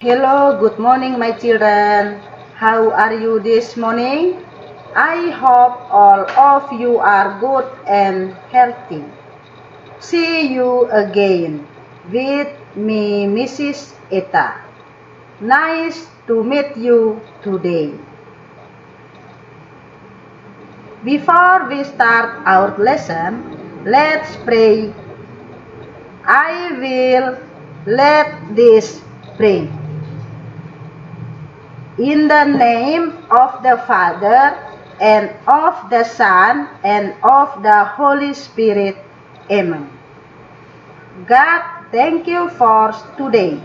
Hello, good morning, my children. How are you this morning? I hope all of you are good and healthy. See you again with me, Mrs. Eta. Nice to meet you today. Before we start our lesson, let's pray. I will let this pray. In the name of the Father, and of the Son, and of the Holy Spirit. Amen. God, thank you for today.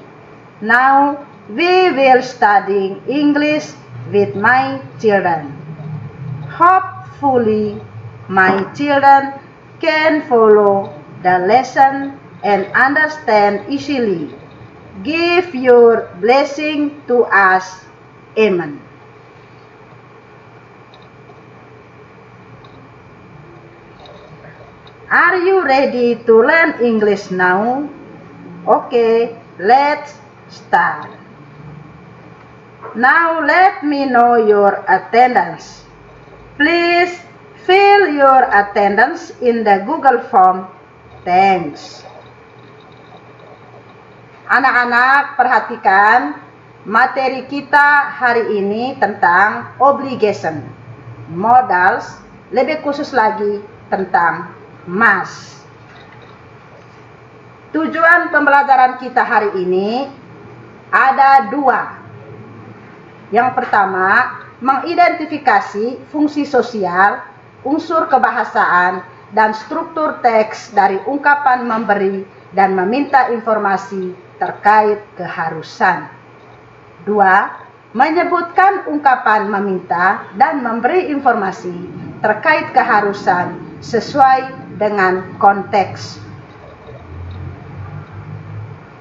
Now we will study English with my children. Hopefully, my children can follow the lesson and understand easily. Give your blessing to us. Amen. Are you ready to learn English now? Okay, let's start. Now let me know your attendance. Please fill your attendance in the Google form. Thanks. Anak-anak, perhatikan materi kita hari ini tentang obligation, modals, lebih khusus lagi tentang must. Tujuan pembelajaran kita hari ini ada dua. Yang pertama, mengidentifikasi fungsi sosial, unsur kebahasaan, dan struktur teks dari ungkapan memberi dan meminta informasi terkait keharusan. Dua, menyebutkan ungkapan meminta dan memberi informasi terkait keharusan sesuai dengan konteks.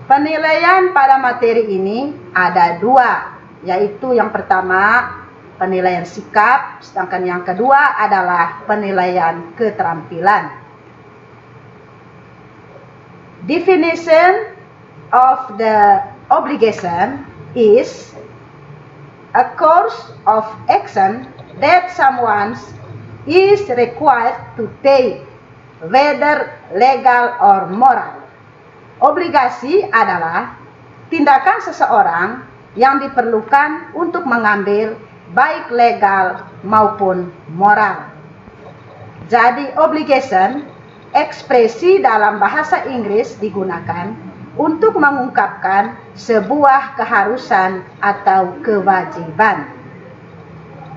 Penilaian pada materi ini ada dua, yaitu yang pertama penilaian sikap, sedangkan yang kedua adalah penilaian keterampilan. Definition of the obligation is a course of action that someone is required to take, whether legal or moral. Obligasi adalah tindakan seseorang yang diperlukan untuk mengambil baik legal maupun moral. Jadi obligation, ekspresi dalam bahasa Inggris digunakan untuk mengungkapkan sebuah keharusan atau kewajiban.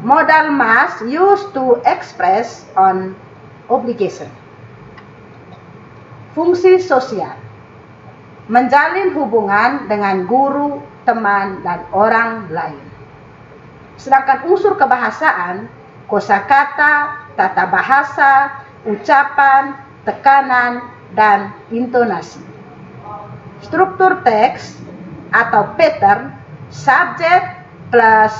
Modal must used to express on obligation. Fungsi sosial, menjalin hubungan dengan guru, teman, dan orang lain. Sedangkan unsur kebahasaan, kosakata, tata bahasa, ucapan, tekanan, dan intonasi. Struktur teks atau pattern, subject plus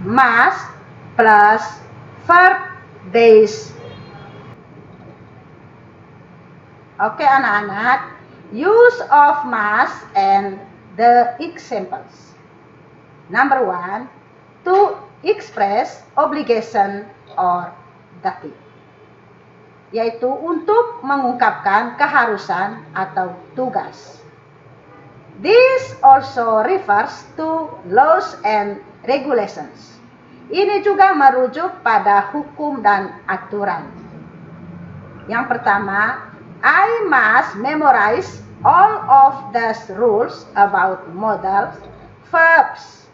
must plus verb base. Oke anak-anak, use of must and the examples. Number one, to express obligation or duty, yaitu untuk mengungkapkan keharusan atau tugas. This also refers to laws and regulations. Ini juga merujuk pada hukum dan aturan. Yang pertama, I must memorize all of the rules about modal verbs.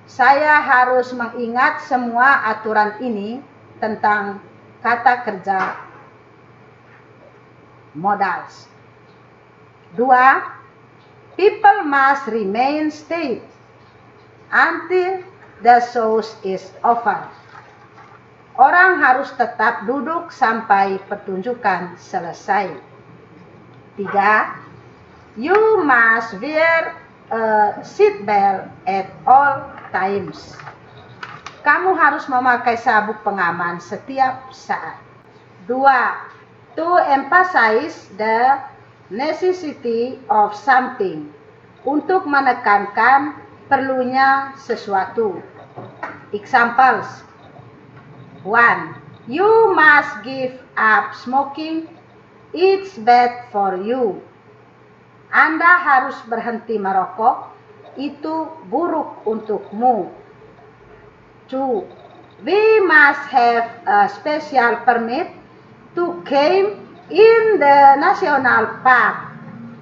Saya harus mengingat semua aturan ini tentang kata kerja modals. Dua, people must remain seated until the show is over. Orang harus tetap duduk sampai pertunjukan selesai. Tiga, you must wear a seat belt at all times. Kamu harus memakai sabuk pengaman setiap saat. Dua, to emphasize the necessity of something. untuk menekankan perlunya sesuatu. Examples. 1. You must give up smoking. It's bad for you. Anda harus berhenti merokok. Itu buruk untukmu. 2. We must have a special permit to camp in the national park.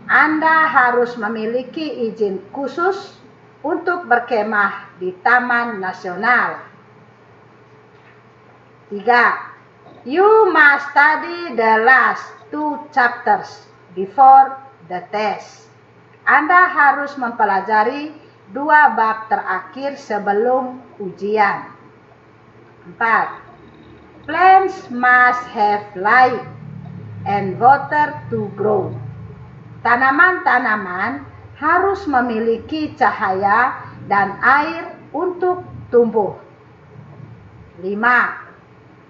Anda harus memiliki izin khusus untuk berkemah di Taman Nasional. 3. You must study the last 2 chapters before the test. Anda harus mempelajari 2 bab terakhir sebelum ujian. 4. Plants must have light and water to grow. Tanaman-tanaman harus memiliki cahaya dan air untuk tumbuh. 5.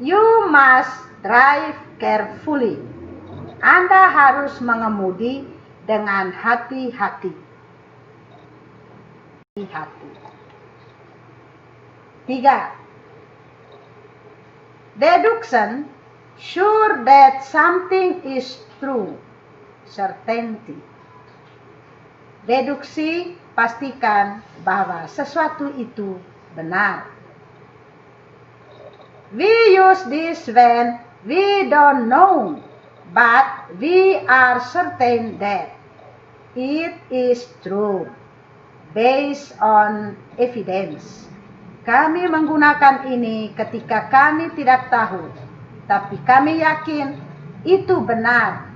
You must drive carefully. Anda harus mengemudi dengan hati-hati. 3. Deduction, sure that something is true. Certainty. Deduksi, pastikan bahwa sesuatu itu benar. We use this when we don't know, but we are certain that it is true, based on evidence. Kami menggunakan ini ketika kami tidak tahu, tapi kami yakin itu benar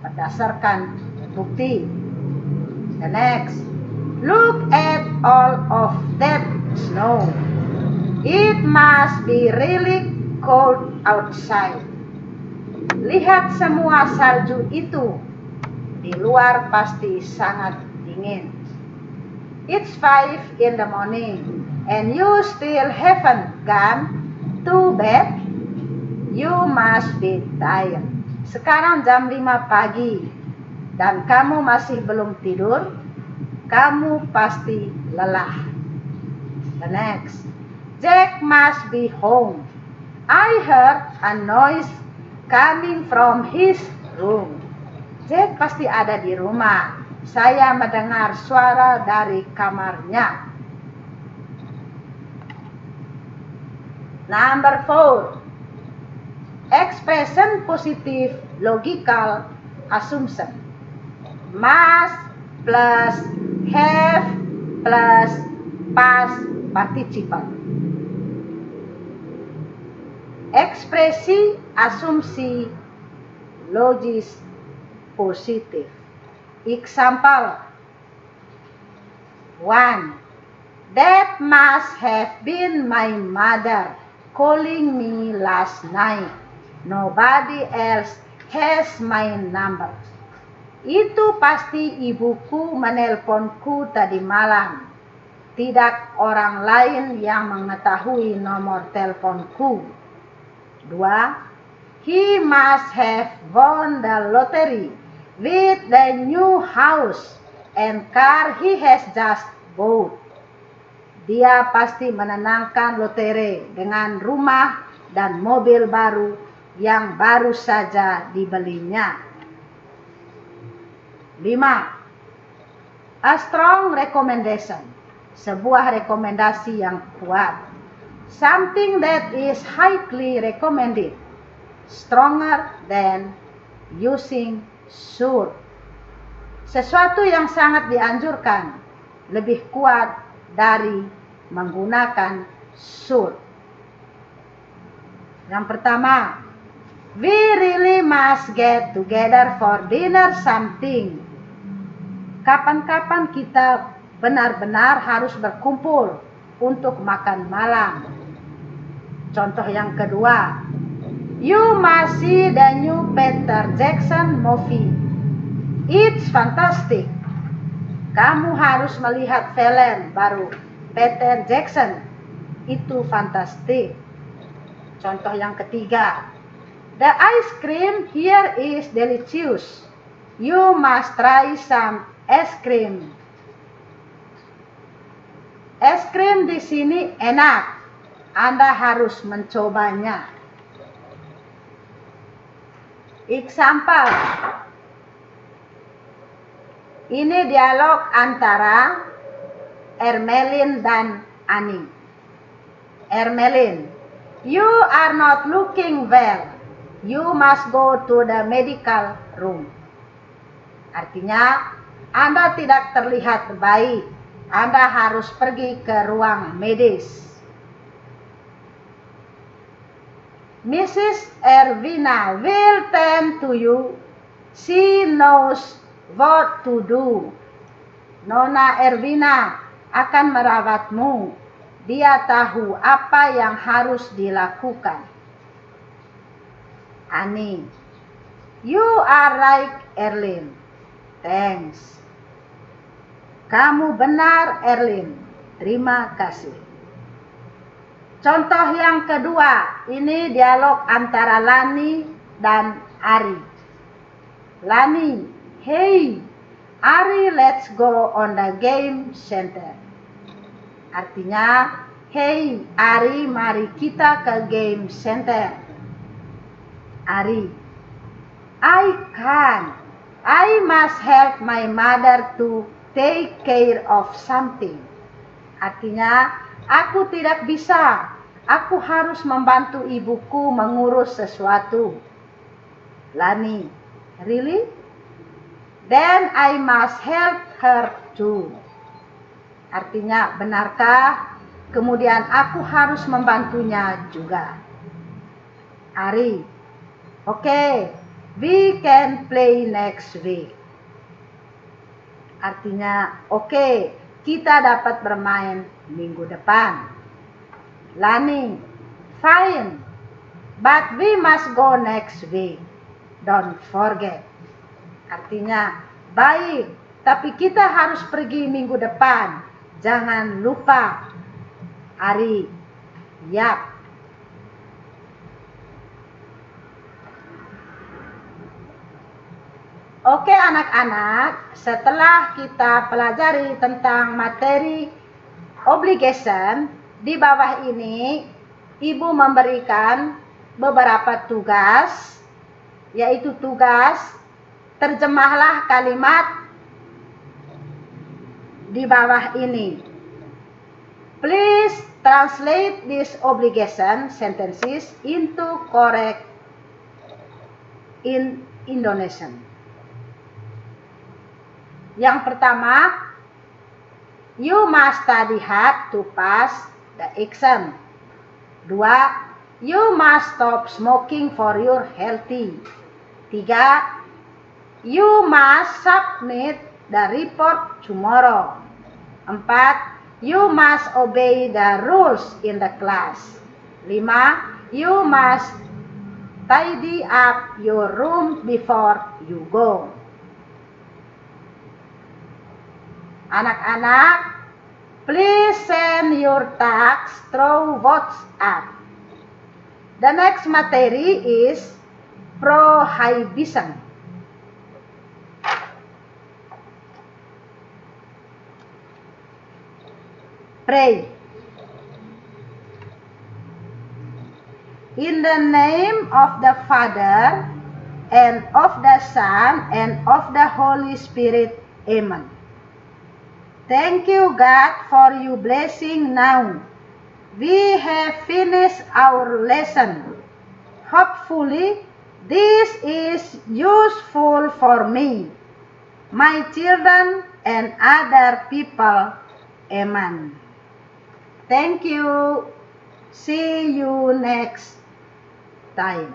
berdasarkan bukti. The next, look at all of that snow. It must be really cold outside. Lihat semua salju itu. Di luar pasti sangat dingin. It's 5 in the morning and you still haven't gone to bed. You must be tired. Sekarang jam 5 pagi dan kamu masih belum tidur. Kamu pasti lelah. The next, Jack must be home. I heard a noise coming from his room. Jack pasti ada di rumah. Saya mendengar suara dari kamarnya. Number 4. Expression positive logical assumption. Must plus have plus past participle. Ekspresi asumsi logis positif. Example. 1. That must have been my mother calling me last night. Nobody else has my number. Itu pasti ibuku menelponku tadi malam. Tidak orang lain yang mengetahui nomor teleponku. 2. He must have won the lottery with the new house and car he has just bought. Dia pasti menenangkan lotre dengan rumah dan mobil baru yang baru saja dibelinya. 5. A strong recommendation. Sebuah rekomendasi yang kuat. Something that is highly recommended. Stronger than using should. Sesuatu yang sangat dianjurkan. Lebih kuat dari menggunakan should. Yang pertama, we really must get together for dinner something. Kapan-kapan kita benar-benar harus berkumpul untuk makan malam. Contoh yang kedua, you must see the new Peter Jackson movie. It's fantastic. Kamu harus melihat film baru Peter Jackson. Itu fantastik. Contoh yang ketiga, the ice cream here is delicious. You must try some ice cream. Es krim di sini enak. Anda harus mencobanya. Example. Ini dialog antara Ermelin dan Annie. Ermelin, you are not looking well. You must go to the medical room. Artinya, Anda tidak terlihat baik. Anda harus pergi ke ruang medis. Mrs. Ervina will tend to you. She knows what to do. Nona Ervina akan merawatmu. Dia tahu apa yang harus dilakukan. Annie, you are right, Erlin. Thanks. Kamu benar, Erlin. Terima kasih. Contoh yang kedua, ini dialog antara Lani dan Ari. Lani, hey, Ari, let's go on the game center. Artinya, hey, Ari, mari kita ke game center. Ari, I can't. I must help my mother to take care of something. Artinya, aku tidak bisa. Aku harus membantu ibuku mengurus sesuatu. Lani, really? Then I must help her too. Artinya, benarkah? Kemudian aku harus membantunya juga. Ari, okay, we can play next week. Artinya, oke, kita dapat bermain minggu depan. Lani, fine, but we must go next week. Don't forget. Artinya, baik, tapi kita harus pergi minggu depan. Jangan lupa. Ari, yap. Oke anak-anak, setelah kita pelajari tentang materi obligation, di bawah ini Ibu memberikan beberapa tugas, yaitu tugas terjemahlah kalimat di bawah ini. Please translate these obligation sentences into correct in Indonesian. Yang pertama, you must study hard to pass the exam. 2. You must stop smoking for your healthy. 3. You must submit the report tomorrow. 4. You must obey the rules in the class. 5. You must tidy up your room before you go. Anak-anak, please send your tasks through WhatsApp. The next materi is prohibition. Pray. In the name of the Father, and of the Son, and of the Holy Spirit. Amen. Thank you, God, for your blessing now. We have finished our lesson. Hopefully, this is useful for me, my children, and other people. Amen. Thank you. See you next time.